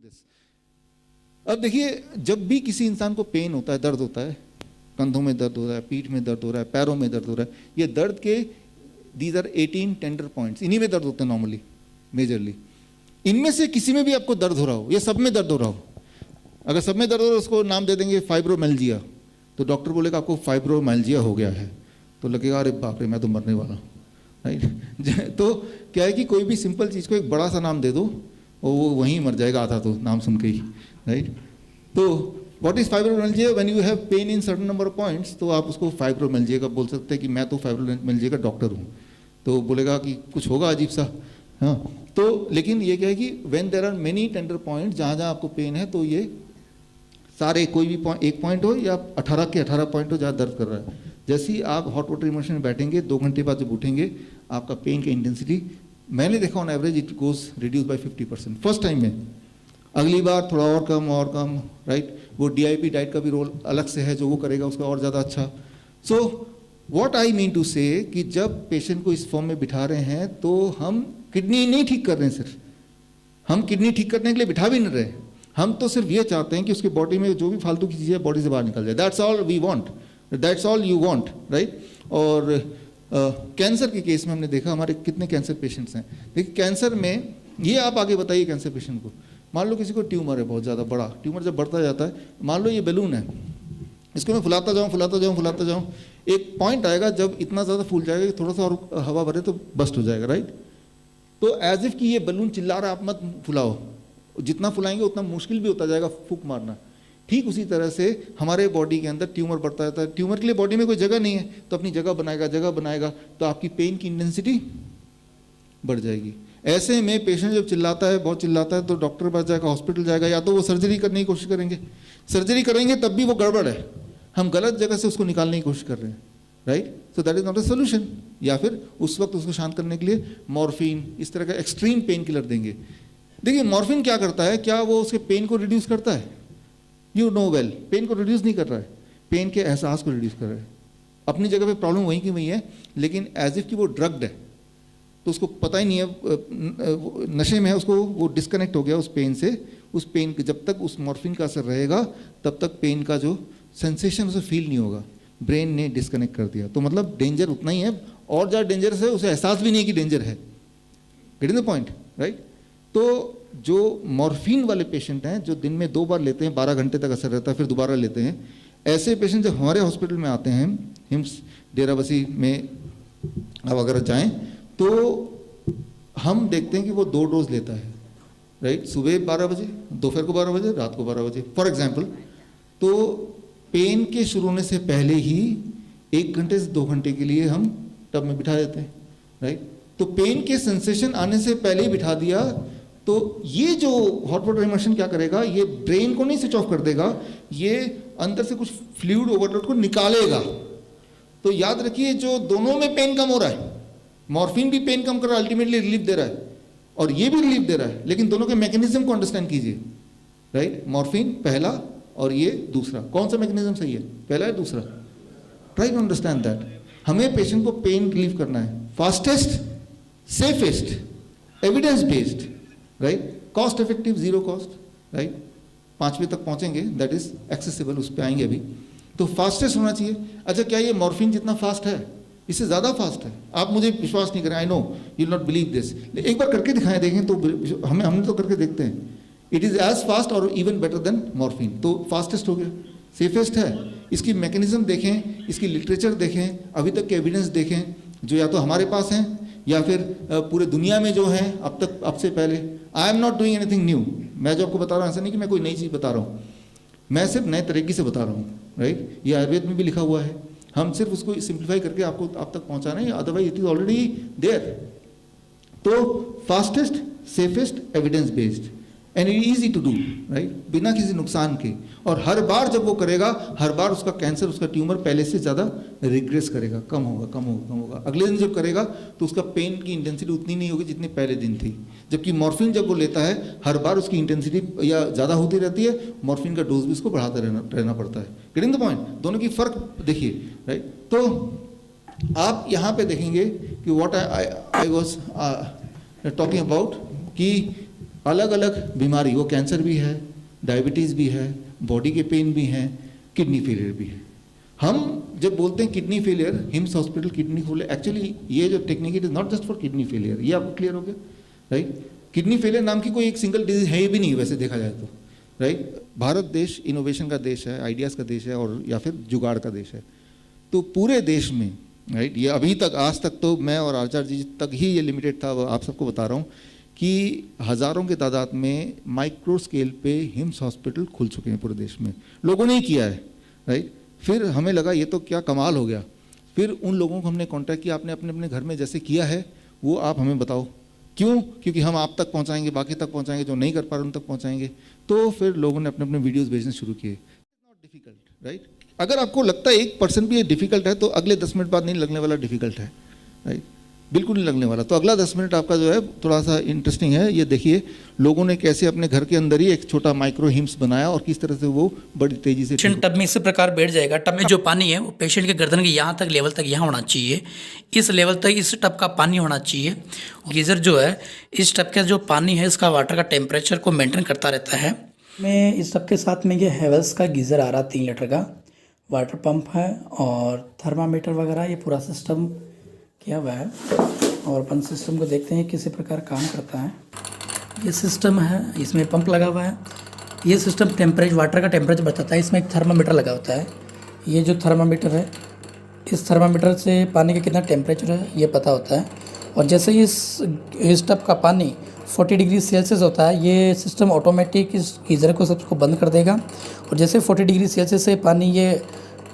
This. अब देखिए, जब भी किसी इंसान को पेन होता है, दर्द होता है, कंधों में दर्द हो रहा है, पीठ में दर्द हो रहा है, पैरों में दर्द हो रहा है, ये दर्द के दीज आर 18 टेंडर पॉइंट्स, इन्हीं में दर्द होते हैं नॉर्मली, मेजरली। इनमें से किसी में भी आपको दर्द हो रहा हो या सब में दर्द हो रहा हो, अगर सब में दर्द हो रहा हो उसको नाम दे देंगे फाइब्रोमाइल्जिया, तो डॉक्टर बोलेगा आपको फाइब्रोमाइल्जिया हो गया है, तो लगेगा अरे बाप रे मैं तो मरने वाला हूँ, राइट। तो क्या है कि कोई भी सिंपल चीज़ को एक बड़ा सा नाम दे दो और वो वहीं मर जाएगा आधा तो नाम सुन के ही, राइट। तो what is fibromyalgia? When you have pain in certain number of points, तो आप उसको फाइब्रोमाइल्जिया का बोल सकते हैं कि मैं तो फाइब्रोमाइल्जिया का डॉक्टर हूँ, तो बोलेगा कि कुछ होगा अजीब सा, हाँ। तो लेकिन ये क्या है कि when there are many tender point, जहाँ जहाँ आपको पेन है, तो ये सारे कोई भी एक पॉइंट हो या 18 के 18 पॉइंट हो जहाँ दर्द कर रहा है, जैसे ही आप हॉट वाटर इमर्शन में बैठेंगे 2 घंटे बाद जब उठेंगे, आपका पेन की इंटेंसिटी मैंने देखा on average it goes reduce by 50% first time में। अगली बार थोड़ा और कम, राइट। वो DIP डाइट का भी रोल अलग से है, जो वो करेगा उसका और ज़्यादा अच्छा। So what I mean to say कि जब पेशेंट को इस फॉर्म में बिठा रहे हैं तो हम किडनी नहीं ठीक कर रहे हैं, सिर्फ हम किडनी ठीक करने के लिए बिठा भी नहीं रहे, हम तो सिर्फ ये चाहते हैं कि उसकी बॉडी में जो भी फालतू की चीज़ें बॉडी से बाहर निकल जाए। That's all we want, that's all you want, right. और कैंसर के केस में हमने देखा हमारे कितने कैंसर पेशेंट्स हैं। देखिए कैंसर में ये आप आगे बताइए कैंसर पेशेंट को, मान लो किसी को ट्यूमर है बहुत ज़्यादा बड़ा, ट्यूमर जब बढ़ता जाता है, मान लो ये बैलून है, इसको मैं फुलाता जाऊँ, एक पॉइंट आएगा जब इतना ज़्यादा फूल जाएगा कि थोड़ा सा और हवा भरे तो बस्ट हो जाएगा, राइट। तो एज इफ कि ये बैलून चिल्ला रहा, आप मत फुलाओ, जितना फुलाएंगे उतना मुश्किल भी होता जाएगा फूंक मारना। ठीक उसी तरह से हमारे बॉडी के अंदर ट्यूमर बढ़ता जाता है, ट्यूमर के लिए बॉडी में कोई जगह नहीं है, तो अपनी जगह बनाएगा, तो आपकी पेन की इंटेंसिटी बढ़ जाएगी। ऐसे में पेशेंट जब चिल्लाता है, बहुत चिल्लाता है, तो डॉक्टर के पास जाएगा, हॉस्पिटल जाएगा, या तो वो सर्जरी करने की कोशिश करेंगे, सर्जरी करेंगे तब भी वो गड़बड़ है, हम गलत जगह से उसको निकालने की कोशिश कर रहे हैं, right. So that is not a solution. या फिर उस वक्त उसको शांत करने के लिए मॉर्फिन, इस तरह का एक्सट्रीम पेन किलर देंगे। देखिए मॉर्फिन क्या करता है, क्या वो उसके पेन को रिड्यूस करता है? यू नो वेल, पेन को रिड्यूस नहीं कर रहा है, पेन के एहसास को रिड्यूस कर रहा है। अपनी जगह पे प्रॉब्लम वहीं की वहीं है, लेकिन एज इफ कि वो ड्रग्ड है, तो उसको पता ही नहीं है, नशे में है, उसको वो डिस्कनेक्ट हो गया उस पेन से। उस पेन जब तक उस मॉर्फिन का असर रहेगा तब तक पेन का जो सेंसेशन उसे फील नहीं होगा, ब्रेन ने डिस्कनेक्ट कर दिया। तो मतलब डेंजर उतना ही है, और ज़्यादा डेंजरस है, उसे एहसास भी नहीं है कि डेंजर है। Getting the point, right. तो जो मॉर्फिन वाले पेशेंट हैं, जो दिन में 2 बार लेते हैं, 12 घंटे तक असर रहता है, फिर दोबारा लेते हैं, ऐसे पेशेंट जब हमारे हॉस्पिटल में आते हैं, हिम्स डेराबस्सी में आप अगर जाएं तो हम देखते हैं कि वो 2 डोज लेता है, राइट। सुबह 12 बजे, दोपहर को 12 बजे, रात को 12 बजे फॉर एग्जाम्पल। तो पेन के शुरू होने से पहले ही 1 घंटे से 2 घंटे के लिए हम टब में बिठा देते हैं, राइट। तो पेन के सेंसेशन आने से पहले ही बिठा दिया, तो ये जो हॉट वाटर इमर्शन क्या करेगा, ये ब्रेन को नहीं स्विच ऑफ कर देगा, ये अंदर से कुछ फ्लूइड ओवरलोड को निकालेगा। तो याद रखिए, जो दोनों में पेन कम हो रहा है, मॉर्फिन भी पेन कम कर रहा है, अल्टीमेटली रिलीफ दे रहा है, और ये भी रिलीफ दे रहा है, लेकिन दोनों के मैकेनिज्म को अंडरस्टैंड कीजिए, राइट। मॉर्फिन पहला और ये दूसरा, कौन सा मैकेनिज्म सही है, पहला है दूसरा? Try to understand that. हमें पेशेंट को पेन रिलीफ करना है, fastest, safest, evidence based, right, cost effective, 0 cost, right. 5वें तक पहुंचेंगे, दैट इज एक्सेसिबल, उस पर आएंगे अभी। तो फास्टेस्ट होना चाहिए। अच्छा, क्या ये मॉर्फिन जितना फास्ट है, इससे ज़्यादा फास्ट है? आप मुझे विश्वास नहीं करें, I know you will not believe this, एक बार करके दिखाएं, देखें तो हमने तो करके देखते हैं, इट इज़ एज फास्ट और इवन बेटर देन मॉर्फिन। तो फास्टेस्ट हो गया, सेफेस्ट है। इसकी मैकेनिज्म देखें, इसकी लिटरेचर देखें, अभी तक के एविडेंस देखें, जो या तो हमारे पास हैं या फिर पूरे दुनिया में जो हैं अब तक, अब से पहले। I am not doing anything new, मैं जो आपको बता रहा हूँ ऐसा नहीं कि मैं कोई नई चीज़ बता रहा हूँ, मैं सिर्फ नए तरीके से बता रहा हूँ, राइट। ये आयुर्वेद में भी लिखा हुआ है, हम सिर्फ उसको सिंप्लीफाई करके आपको आप तक पहुँचाना है, otherwise it is already there. तो fastest, safest, evidence based and it easy to do, right, बिना किसी नुकसान के। और हर बार जब वो करेगा, हर बार उसका कैंसर, उसका ट्यूमर पहले से ज़्यादा रिग्रेस करेगा, कम होगा। अगले दिन जब करेगा तो उसका पेन की इंटेंसिटी उतनी नहीं होगी जितनी पहले दिन थी। जबकि मॉर्फिन जब वो लेता है, हर बार उसकी इंटेंसिटी या ज़्यादा होती रहती है, मॉर्फिन का डोज भी उसको बढ़ाते रहना पड़ता है। गेटिंग द पॉइंट, दोनों की फ़र्क देखिए, राइट। तो आप यहाँ पे देखेंगे कि what I was talking about, कि अलग अलग बीमारी, वो कैंसर भी है, डायबिटीज़ भी है, बॉडी के पेन भी हैं, किडनी फेलियर भी है। हम जब बोलते हैं kidney failure, hymns hospital kidney failure, actually ये जो technique it is not just for kidney failure, ये आपको क्लियर हो गया, राइट। किडनी फेलियर नाम की कोई एक सिंगल डिजीज है भी नहीं वैसे देखा जाए तो, राइट। भारत देश इनोवेशन का देश है, आइडियाज़ का देश है, और या फिर जुगाड़ का देश है। तो पूरे देश में, राइट, ये अभी तक आज तक तो मैं और आचार्य जी तक ही ये लिमिटेड था, आप सबको बता रहा हूँ कि हज़ारों की तादाद में माइक्रो स्केल पे हिम्स हॉस्पिटल खुल चुके हैं पूरे देश में, लोगों ने ही किया है, राइट। फिर हमें लगा ये तो क्या कमाल हो गया। फिर उन लोगों को हमने कांटेक्ट किया, आपने अपने अपने घर में जैसे किया है वो आप हमें बताओ, क्यों? क्योंकि हम आप तक पहुंचाएंगे, बाकी तक पहुंचाएंगे, जो नहीं कर पा रहे उन तक पहुंचाएंगे। तो फिर लोगों ने अपने अपने वीडियोस भेजने शुरू किए। Not difficult, right. अगर आपको लगता है 1% भी ये डिफिकल्ट है तो अगले 10 मिनट बाद नहीं लगने वाला डिफिकल्ट है, राइट, बिल्कुल नहीं लगने वाला। तो अगला 10 मिनट आपका जो है थोड़ा सा इंटरेस्टिंग है। ये देखिए लोगों ने कैसे अपने घर के अंदर ही एक छोटा माइक्रो हिम्स बनाया और किस तरह से वो बड़ी तेजी से पेशेंट टब में इसी प्रकार बैठ जाएगा। टब में जो पानी है वो पेशेंट के गर्दन के यहाँ तक लेवल तक यहाँ होना चाहिए, इस लेवल तक इस टब का पानी होना चाहिए। गीज़र जो है इस टब का जो पानी है इसका वाटर का टेम्परेचर को मेंटेन करता रहता है। मैं इस टब के साथ में ये हेवल्स का गीज़र आ रहा 3 लीटर का, वाटर पंप है और थर्मामीटर वगैरह ये पूरा सिस्टम किया हुआ है। और अपन सिस्टम को देखते हैं किसी प्रकार काम करता है। ये सिस्टम है, इसमें पंप लगा हुआ है। ये सिस्टम टेम्परेचर, वाटर का टेम्परेचर बताता है। इसमें एक थर्मामीटर लगा होता है। ये जो थर्मामीटर है, इस थर्मामीटर से पानी का कितना टेम्परेचर है ये पता होता है। और जैसे ही इस टब का पानी 40 डिग्री सेल्सियस होता है, ये सिस्टम ऑटोमेटिक इस गीज़र को सबको बंद कर देगा। और जैसे 40 डिग्री सेल्सियस से पानी ये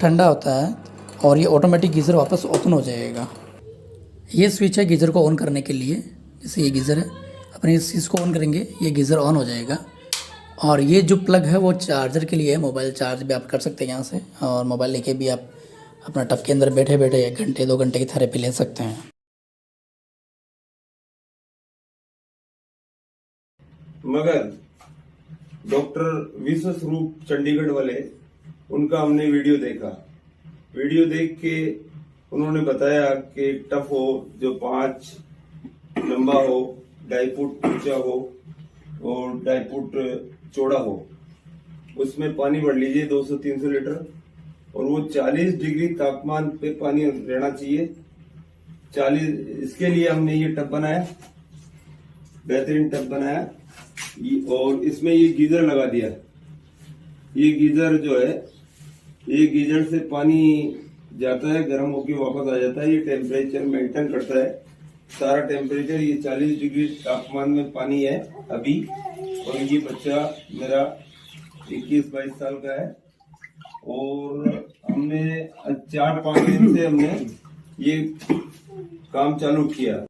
ठंडा होता है और ये ऑटोमेटिक गीज़र वापस ओपन हो जाएगा। ये स्विच है गीज़र को ऑन करने के लिए। जैसे ये गीज़र है, अपने इस चीज़ को ऑन करेंगे ये गीज़र ऑन हो जाएगा। और ये जो प्लग है वो चार्जर के लिए है, मोबाइल चार्ज भी आप कर सकते हैं यहाँ से, और मोबाइल लेके भी आप अपना टब के अंदर बैठे बैठे 1 घंटे 2 घंटे की थेरेपी ले सकते हैं। मगर डॉक्टर विश्व स्वरूप चंडीगढ़ वाले, उनका हमने वीडियो देखा। वीडियो देख के उन्होंने बताया कि एक टफ हो जो 5 लंबा हो, 2.5 फुट ऊंचा हो और 2.5 फुट चौड़ा हो, उसमें पानी भर लीजिए 200-300 लीटर, और वो 40 डिग्री तापमान पे पानी रहना चाहिए। 40, इसके लिए हमने ये टब बनाया, बेहतरीन टब बनाया। और इसमें ये गीजर लगा दिया। ये गीजर जो है, ये गीजर से पानी जाता है, गर्म होके वापस आ जाता है। ये टेम्परेचर मेंटेन करता है सारा टेम्परेचर। ये 40 डिग्री तापमान में पानी है अभी। और ये बच्चा मेरा 21-22 साल का है, और हमने 4-5 दिन से हमने ये काम चालू किया।